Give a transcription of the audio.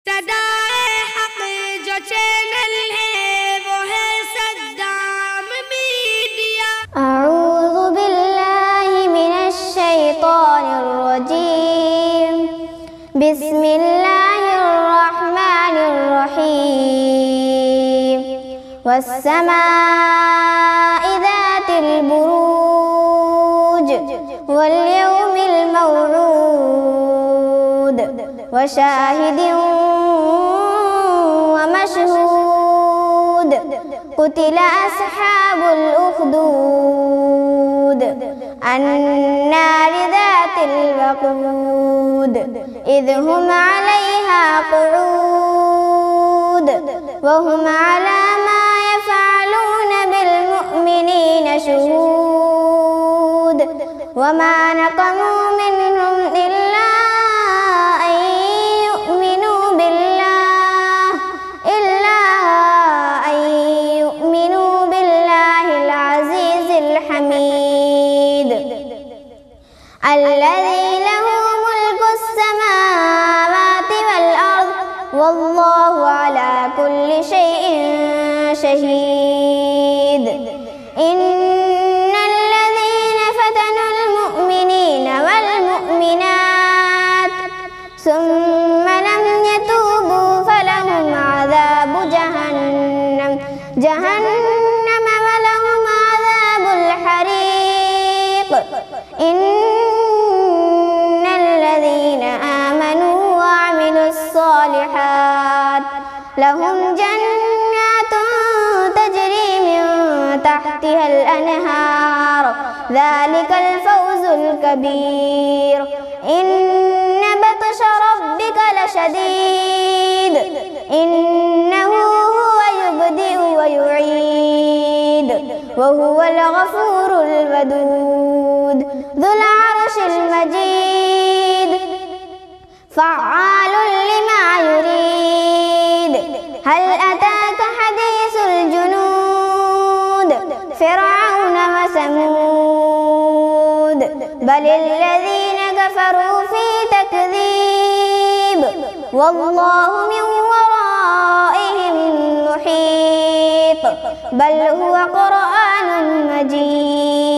सदाए हक जो चैनल है वो है सद्दाम मीडिया। अऊज़ु बिल्लाहि मिनश शैतानिर रजीम। बिस्मिल्लाहिर रहमानिर रहीम। वस्समाइ ज़ातिल बुरूज वल यौमिल मौऊद वशाहिदिन वमशहूद। क़ुतिल अस्हाबुल उख़्दूद अन्नारि ज़ातिल वक़ूद इज़ हुम अलैहा क़ुऊद वहुम अला मा यफ़अलून बिल मुअ्मिनीन शुहूद। वमा नक़मू मिन्हुम इल्ला الذي له ملك السماوات والأرض والله على كل شيء شهيد. إن الذين فتنوا المؤمنين والمؤمنات ثم لم يتوبوا فلهم عذاب جهنم ولهم عذاب الحريق. إن الذين آمنوا وعملوا الصالحات لهم جنات تجري من تحتها الأنهار ذلك الفوز الكبير. إن بطش ربك لشديد إنه هو يبدئ ويعيد وهو الغفور الودود ذو العرش المجيد فعال لما يريد. هل أتاك حديث الجنود فرعون وثمود بل الذين كفروا في تكذيب والله من ورائهم محيط بل هو قرآن مجيد.